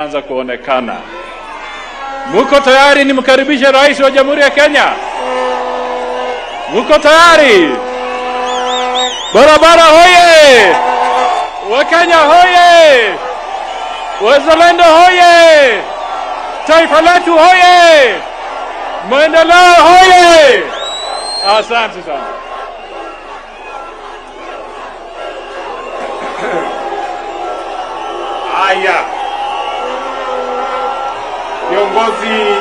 anza kuonekana. Muko tayari nimkaribishe Rais wa Jamhuri ya Kenya? Muko tayari? Barabara hoye! Wakenya hoye! Wazalendo hoye! Taifa letu hoye! Maendeleo hoye! Asante sana. Haya, viongozi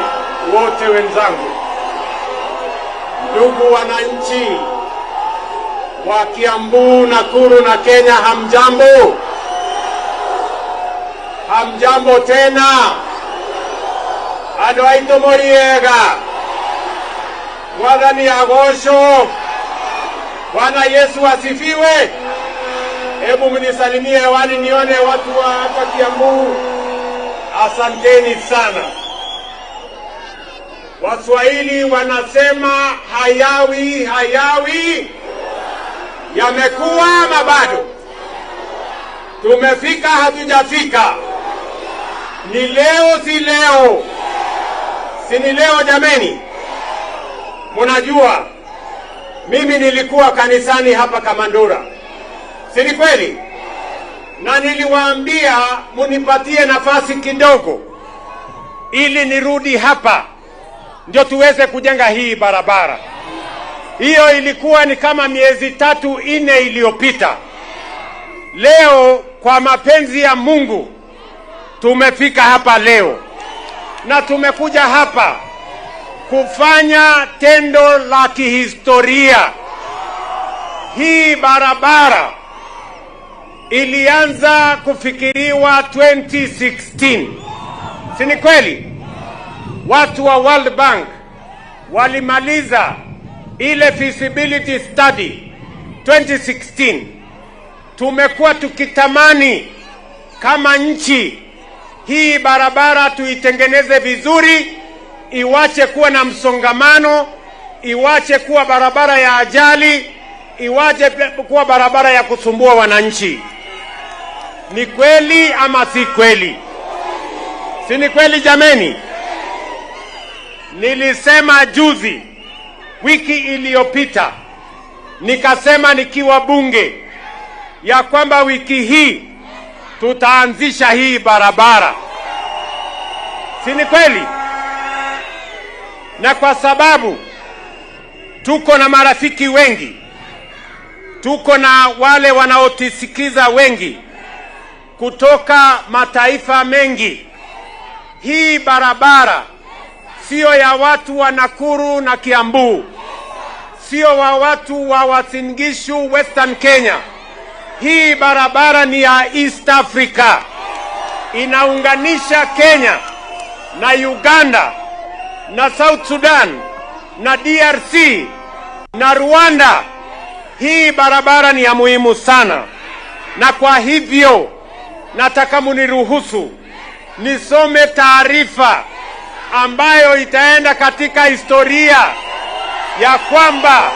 wote wenzangu, ndugu wananchi wa Kiambu, Nakuru na Kenya, hamjambo? Hamjambo tena? Ando aito moriega Mwathani agocwo. Bwana Yesu asifiwe. Hebu mnisalimie hewani nione watu wa hapa Kiambu. Asanteni sana. Waswahili wanasema hayawi yamekuwa na bado. Tumefika hatujafika. Ni leo si leo. Si ni leo jameni. Mnajua mimi nilikuwa kanisani hapa Kamandura. Si ni kweli? Na niliwaambia munipatie nafasi kidogo ili nirudi hapa ndio tuweze kujenga hii barabara. Hiyo ilikuwa ni kama miezi 3-4 iliyopita. Leo kwa mapenzi ya Mungu tumefika hapa leo. Na tumekuja hapa kufanya tendo la kihistoria. Hii barabara ilianza kufikiriwa 2016. Si ni kweli? Watu wa World Bank walimaliza ile feasibility study 2016. Tumekuwa tukitamani kama nchi hii barabara tuitengeneze vizuri, iwache kuwa na msongamano, iwache kuwa barabara ya ajali, iwache kuwa barabara ya kusumbua wananchi. Ni kweli ama si kweli? Si ni kweli jameni? Nilisema juzi, wiki iliyopita, nikasema nikiwa bunge ya kwamba wiki hii tutaanzisha hii barabara. Si ni kweli? Na kwa sababu tuko na marafiki wengi, tuko na wale wanaotisikiza wengi kutoka mataifa mengi, hii barabara sio ya watu wa Nakuru na Kiambu, sio wa watu wa Uasin Gishu, Western Kenya. Hii barabara ni ya East Africa. Inaunganisha Kenya na Uganda na South Sudan na DRC na Rwanda. Hii barabara ni ya muhimu sana. Na kwa hivyo nataka muniruhusu nisome taarifa ambayo itaenda katika historia ya kwamba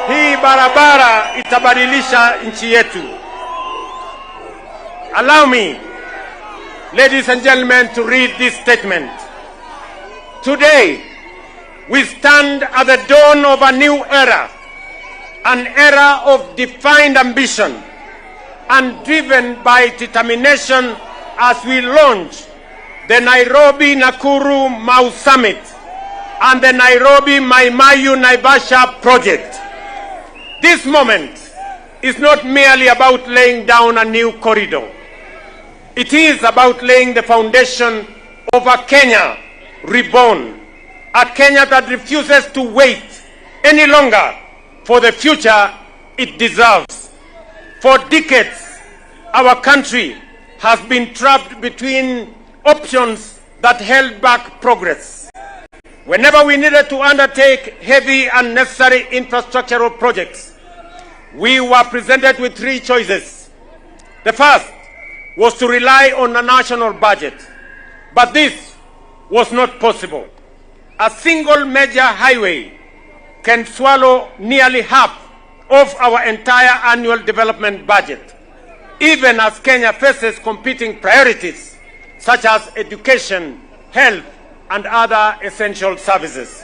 hii barabara itabadilisha nchi yetu. Allow me, ladies and gentlemen, to read this statement. Today, we stand at the dawn of a new era, an era of defined ambition and driven by determination as we launch the Nairobi-Nakuru-Mau Summit and the Nairobi-Mai Mahiu Naivasha project. This moment is not merely about laying down a new corridor. It is about laying the foundation of a Kenya reborn, a Kenya that refuses to wait any longer for the future it deserves. For decades, our country has been trapped between options that held back progress. Whenever we needed to undertake heavy and necessary infrastructural projects, we were presented with 3 choices. The first was to rely on a national budget, but this was not possible. A single major highway can swallow nearly half of our entire annual development budget. Even as Kenya faces competing priorities such as education, health, and other essential services.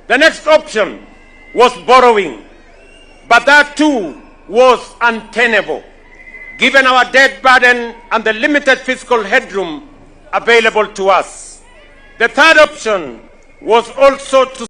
The next option was borrowing, but that too was untenable, given our debt burden and the limited fiscal headroom available to us. The third option was also to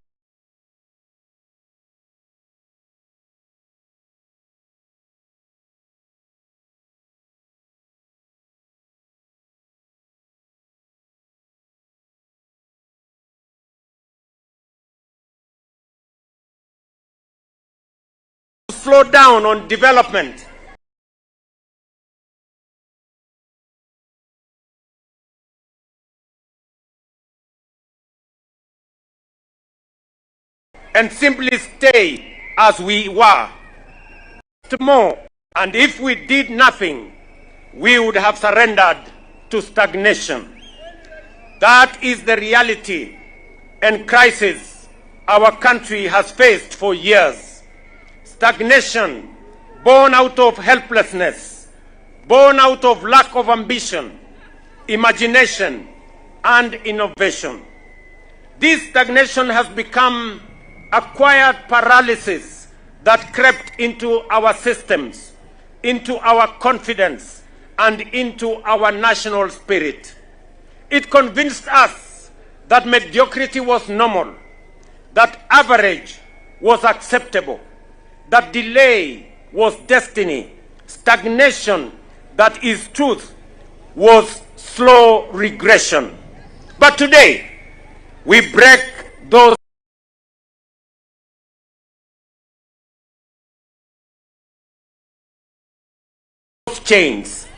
slow down on development and simply stay as we were. More, and if we did nothing, we would have surrendered to stagnation. That is the reality and crisis our country has faced for years. Stagnation born out of helplessness, born out of lack of ambition, imagination, and innovation. This stagnation has become a quiet paralysis that crept into our systems, into our confidence, and into our national spirit. It convinced us that mediocrity was normal, that average was acceptable, that delay was destiny, stagnation, that is truth, was slow regression. But today, we break those chains.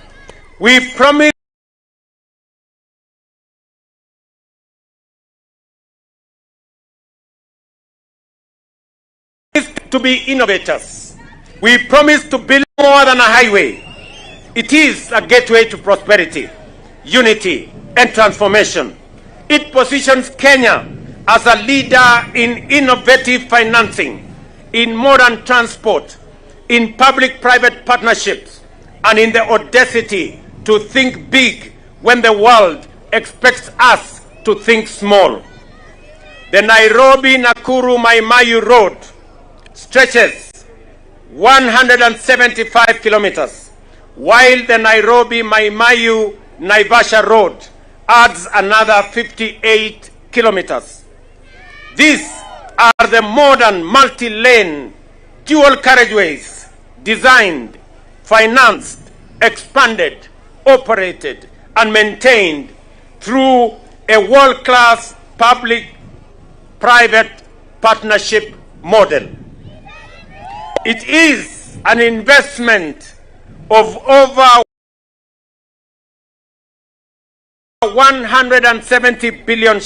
We promise to be innovators. We promise to build more than a highway. It is a gateway to prosperity, unity, and transformation. It positions Kenya as a leader in innovative financing, in modern transport, in public-private partnerships, and in the audacity to think big when the world expects us to think small. The Nairobi-Nakuru-Mai-Mahiu Road stretches 175 kilometers, while the Nairobi-Mai-Mahiu-Naivasha Road adds another 58 kilometers. These are the modern multi-lane dual carriageways designed, financed, expanded, operated, and maintained through a world-class public-private partnership model. It is an investment of over 170 billion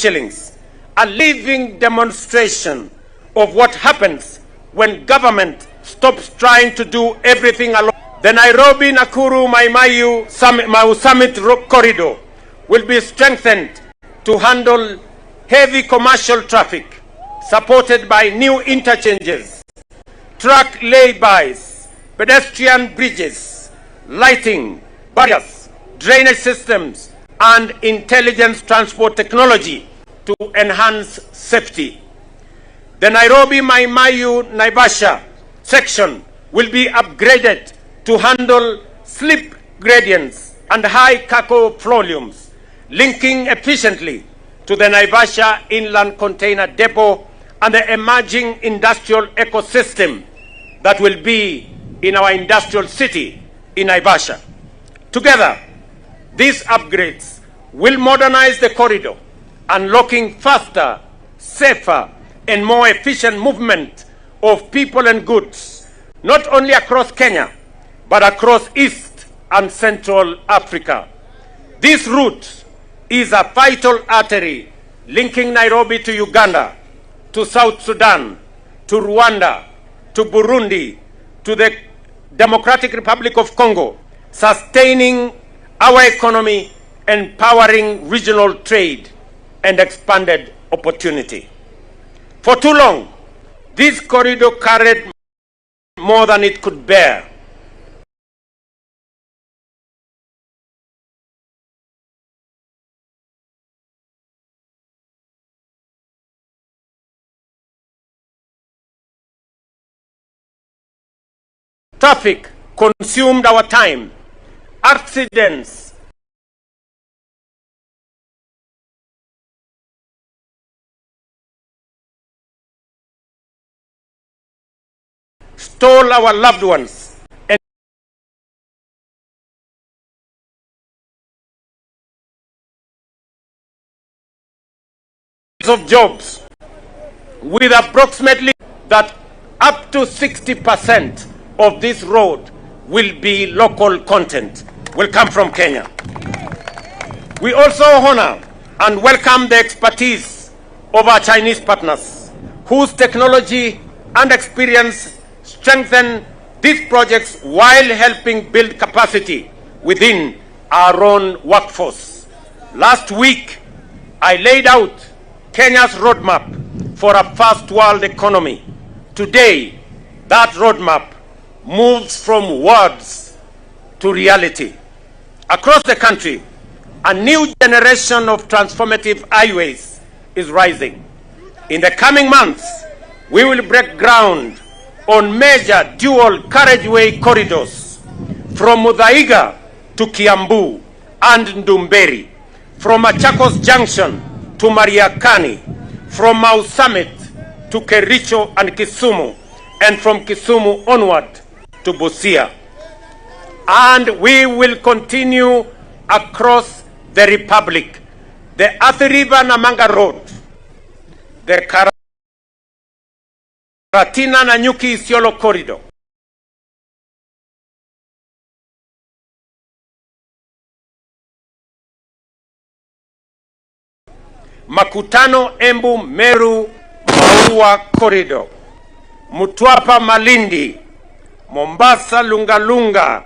shillings, a living demonstration of what happens when government stops trying to do everything alone. The Nairobi-Nakuru-Mai-Mahiu Sammit corridor will be strengthened to handle heavy commercial traffic, supported by new interchanges, truck laybys, pedestrian bridges, lighting, barriers, drainage systems, and intelligence transport technology to enhance safety. The Nairobi-Mai-Mahiu-Naivasha section will be upgraded to handle slip gradients and high cargo volumes, linking efficiently to the Naivasha Inland Container Depot and the emerging industrial ecosystem that will be in our industrial city in Naivasha. Together, these upgrades will modernize the corridor, unlocking faster, safer, and more efficient movement of people and goods, not only across Kenya, but across East and Central Africa. This route is a vital artery linking Nairobi to Uganda, to South Sudan, to Rwanda, to Burundi, to the Democratic Republic of Congo, sustaining our economy, empowering regional trade, and expanded opportunity. For too long, This corridor carried more than it could bear. Traffic consumed our time. Accidents stole our loved ones and of jobs, with approximately that up to 60% of this road will be local content, will come from Kenya. We also honor and welcome the expertise of our Chinese partners, whose technology and experience strengthen these projects while helping build capacity within our own workforce. Last week, I laid out Kenya's roadmap for a first world economy. Today, that roadmap moves from words to reality. Across the country, a new generation of transformative highways is rising. In the coming months, we will break ground on major dual carriageway corridors from Muthaiga to Kiambu and Ndumberi, from Machakos Junction to Mariakani, from Sammit to Kericho and Kisumu, and from Kisumu onward to Busia. And we will continue across the Republic. The Athi River Namanga Road, the Karatina Nanyuki Isiolo Corridor, Makutano Embu Meru Maua Corridor, Mutwapa Malindi, Mombasa Lungalunga,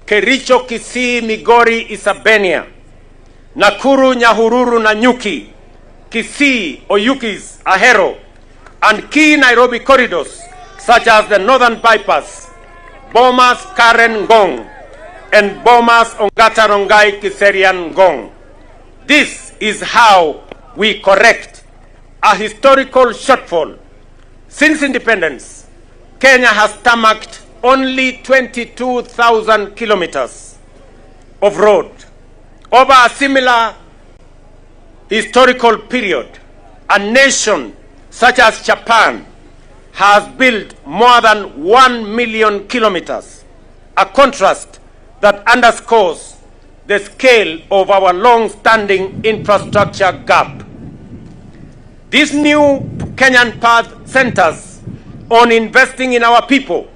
Kericho Kisii Migori Isabenia, Nakuru Nyahururu Nanyuki, Kisii Oyugis Ahero, and key Nairobi corridors such as the Northern Bypass, Bomas Karen Ngong, and Bomas Ongata Rongai Kiserian Ngong. This is how we correct a historical shortfall. Since independence, Kenya has tarmacked only 22,000 kilometers of road. Over a similar historical period, a nation such as Japan has built more than 1 million kilometers, a contrast that underscores the scale of our long-standing infrastructure gap. This new Kenyan path centers on investing in our people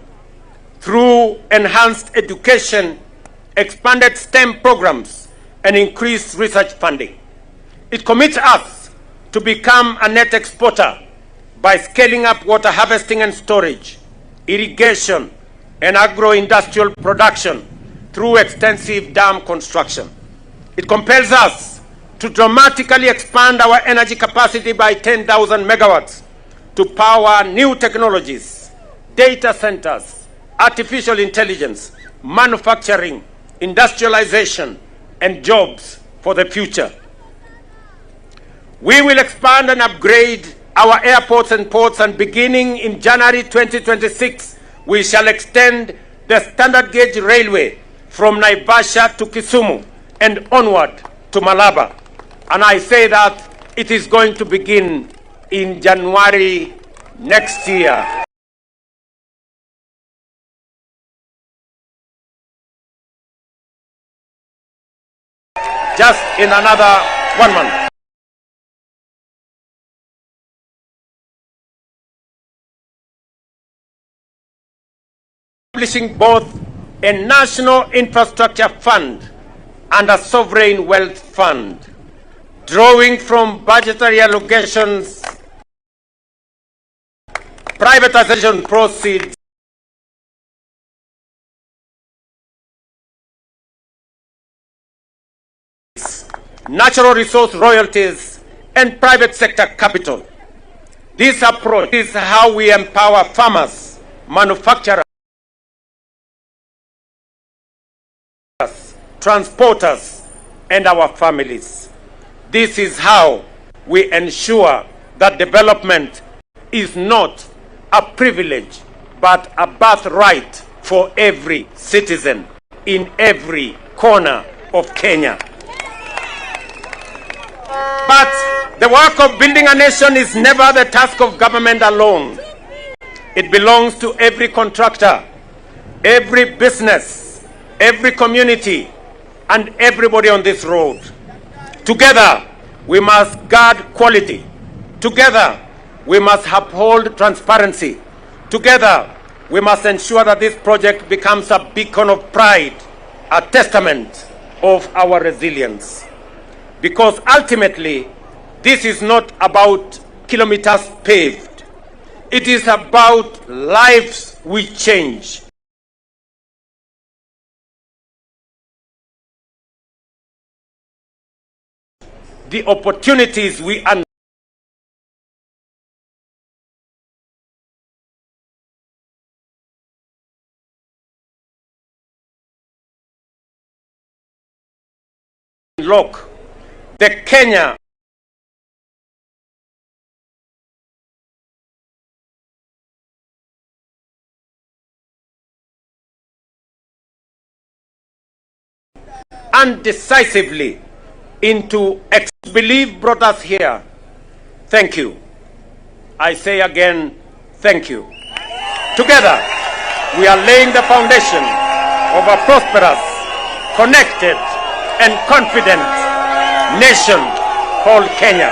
through enhanced education, expanded STEM programs, and increased research funding. It commits us to become a net exporter by scaling up water harvesting and storage, irrigation, and agro-industrial production through extensive dam construction. It compels us to dramatically expand our energy capacity by 10,000 megawatts to power new technologies, data centers, artificial intelligence, manufacturing, industrialization, and jobs for the future. We will expand and upgrade our airports and ports, and beginning in January 2026, we shall extend the standard gauge railway from Naivasha to Kisumu and onward to Malaba. And I say that it is going to begin in January next year. Just in another 1 month. Establishing both a national infrastructure fund and a sovereign wealth fund, drawing from budgetary allocations, privatization proceeds, natural resource royalties, and private sector capital. This approach is how we empower farmers, manufacturers, transporters, and our families. This is how we ensure that development is not a privilege, but a birthright for every citizen in every corner of Kenya. But the work of building a nation is never the task of government alone. It belongs to every contractor, every business, every community, and everybody on this road. Together, we must guard quality. Together, we must uphold transparency. Together, we must ensure that this project becomes a beacon of pride, a testament of our resilience. Because ultimately, this is not about kilometers paved. It is about lives we change. The opportunities we unlock, the Kenya and decisively into belief brought us here. Thank you. I say again, thank you. Together, we are laying the foundation of a prosperous, connected, and confident nation called Kenya.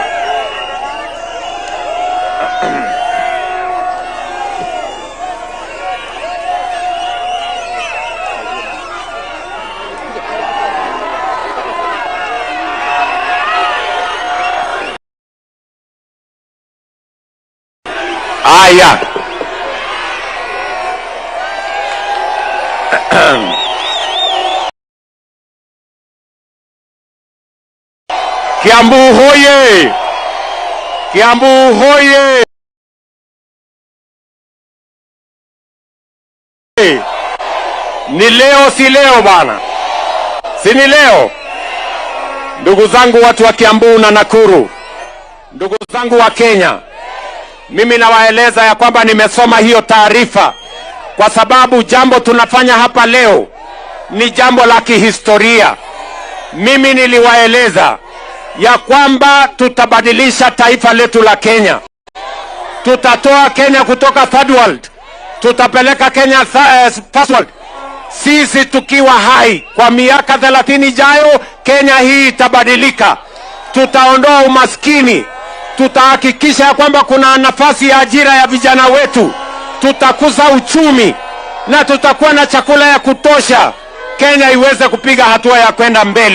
Aya. Kiambu hoye! Kiambu hoye! Ni leo si leo bana? Si ni leo? Ndugu zangu watu wa Kiambu na Nakuru, ndugu zangu wa Kenya, mimi nawaeleza ya kwamba nimesoma hiyo taarifa kwa sababu jambo tunafanya hapa leo ni jambo la kihistoria. Mimi niliwaeleza ya kwamba tutabadilisha taifa letu la Kenya. Tutatoa Kenya kutoka third world, tutapeleka Kenya first world. Sisi tukiwa hai kwa miaka 30 ijayo, Kenya hii itabadilika. Tutaondoa umaskini, tutahakikisha ya kwamba kuna nafasi ya ajira ya vijana wetu, tutakuza uchumi na tutakuwa na chakula ya kutosha, Kenya iweze kupiga hatua ya kwenda mbele.